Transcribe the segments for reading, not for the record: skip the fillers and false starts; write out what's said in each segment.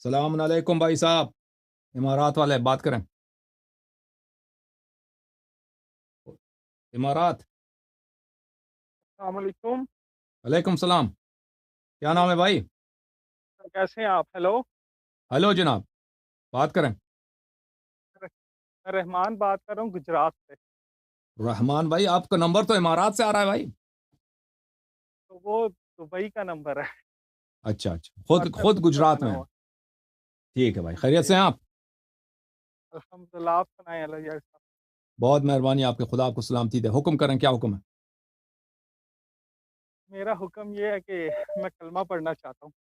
सलाम अलैकुम भाई साहब, इमारात वाले बात करें। इमारात। अस्सलामुअलैकुम। अलैकुम सलाम। क्या नाम है भाई? कैसे हैं आप? हेलो। हेलो जनाब, बात करें। मैं रहमान बात कर रहा हूँ गुजरात से। रहमान भाई, आपका नंबर तो इमारात से आ रहा है भाई। तो वो दुबई का नंबर है। अच्छा अच्छा, खुद व्हाट्सएप खुद नंबर गुजरात बना में हैं। हुआ। ठीक है भाई, खैरियत जी, से हैं आप? अल्हम्दुलिल्लाह। आप सुनाएं अल्लाह यार साहब। बहुत मेहरबानी आपके, खुदा आपको सलामती दे। हुक्म करें, क्या हुक्म है? मेरा हुक्म ये है कि मैं कलमा पढ़ना चाहता हूँ।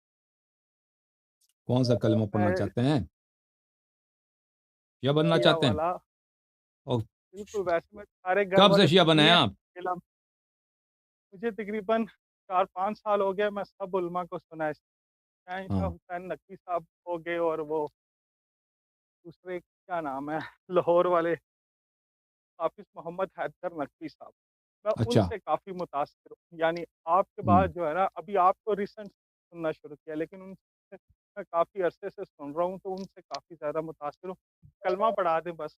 कौन सा कलमा पढ़ना मैं चाहते हैं? क्या बनना शिया चाहते हैं? वाला। और बिल्कुल, वैसे मैं सारे घर कब से वाले शिया बने सुन्नी हैं है। आप? मुझे तकरीबन 4-5 साल हो गए। मैं सब उलमा को सुना है। शाह हाँ। हुसैन नकवी साहब हो गए, और वो दूसरे क्या नाम है, लाहौर वाले हाफिज मोहम्मद हैदर नकवी साहब। मैं अच्छा। उनसे काफ़ी मुतासिर हूँ। यानी आपके हम्म। बाद जो है ना, अभी आपको रिसेंट सुनना शुरू किया, लेकिन उनसे मैं काफ़ी अरसे से सुन रहा हूँ, तो उनसे काफ़ी ज़्यादा मुतासिर हूँ। कलमा पढ़ा दें बस।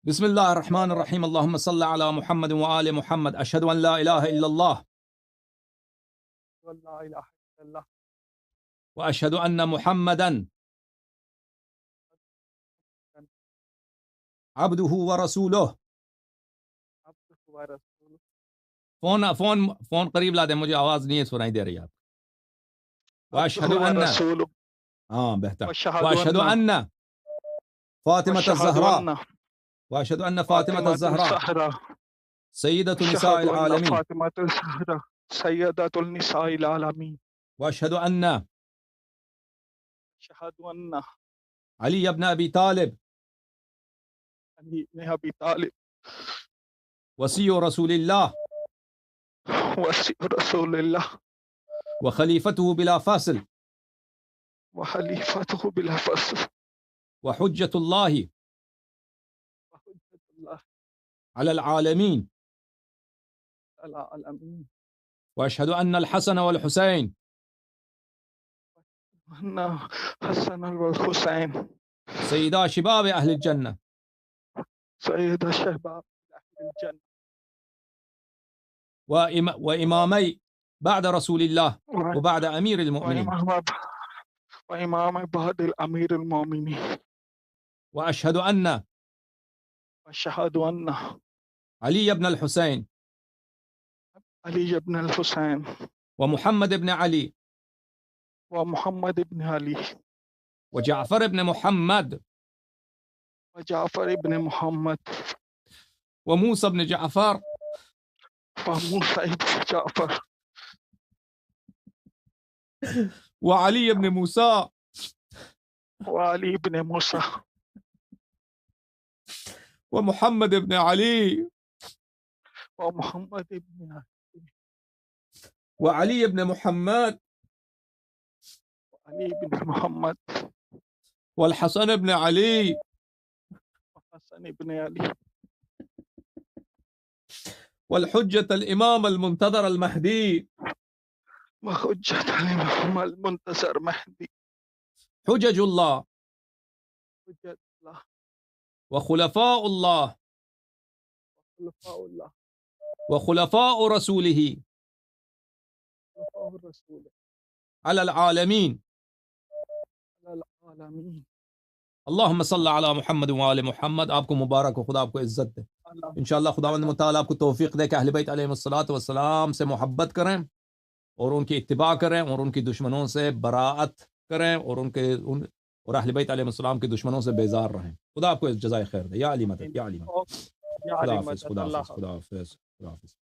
बिस्मिल्लाह रहमान रहीम, अल्लाहुम्मा सल्ली अला मुहम्मद व आले मुहम्मद, अशहदु अन ला इलाहा इल्लल्लाह वल्ला इलाहा इल्लल्लाह। व अशहदु अन्न मुहम्मदन अब्दुहु व रसूलुह। अब हुआ रसूल। फोन फोन फोन करीब ला दे, मुझे आवाज नहीं है सुनाई दे रही है आप। अब वाशहदु हुआ अन्न, रसूल। हाँ बेहतर। वशहदु वाशहदु अन्ना। अन्न फातिमत वशहदु ज़हरा, अन्ना वाशहदु अन्न फातिमत फातिमा ज़हरा ज़हरा। सय्यदतु शहदु निसाइल अन्ना आलमीन। फातिमा ज़हरा सैयदतुल निसाइल आलमीन। वाशहदु अन्न शहदु अन्ना अली इब्न अबी तालिब अली इब्न अबी तालिब वसीय्यु रसूलिल्लाह वसी रसूलुल्लाह व खलीफतुहु बिला फस्ल व खलीफतुहु बिला फस्ल व हुज्जतुल्लाहि व हुज्जतुल्लाह अलल आलमीन। अला अलमीन। वअशहदु अन्न अल हसन वल हुसैन अन्ना हसन वल हुसैन सय्यदा शिबाब अहल जन्नह सैयद शहबाब अहल जन्नह व इमामई बाद रसूलिल्लाह व बाद अमीर المؤمنين। वइमाम वइमाम बहदिल अमीर المؤمنين। وأشهد أن वशहदु अन्ना علي بن الحسين अली इब्न अल हुसैन ومحمد بن علي व मोहम्मद इब्न अली وجعفر بن محمد व जाफर इब्न मोहम्मद وموسى بن جعفر व मूसा इब्न जाफर وعلي بن موسى व अली इब्न मूसा ومحمد بن علي व मोहम्मद इब्न وعلي بن محمد अली इब्न मोहम्मद والحسن بن علي व हसन इब्न अली والحجة الإمام المنتظر المهدي व हुज्जत इमाम अल मुंतज़र महदी حجج الله हुज्जत अल्लाह وخلفاء الله खुलफाउल्लाह وخلفاء رسوله खुलफाउर रसूल على العالمين। अल आलमीन। اللهم صل على محمد وآل محمد। आपको मुबारक हो, खुदा आपको इज्जत दे। अल्लाह इंशाअल्लाह खुदावंद अल्लाह मुताला आपको तौफीक दे कि अहले बैत अलैहिस्सलातु वस्सलाम से मोहब्बत करें और उनकी इत्तिबा करें और उनकी दुश्मनों से बराअत करें और और अहले बैत अलैहिस्सलाम के दुश्मनों से बेजार रहें। खुदा आपको जज़ाए खैर दे। या अली मदद, आमीन। या अली मदद। और या खुदा अली हाफिज़, मदद खुदा हाफिज़, अल्लाह। खुदा हाफिज़, खुदा हाफिज़।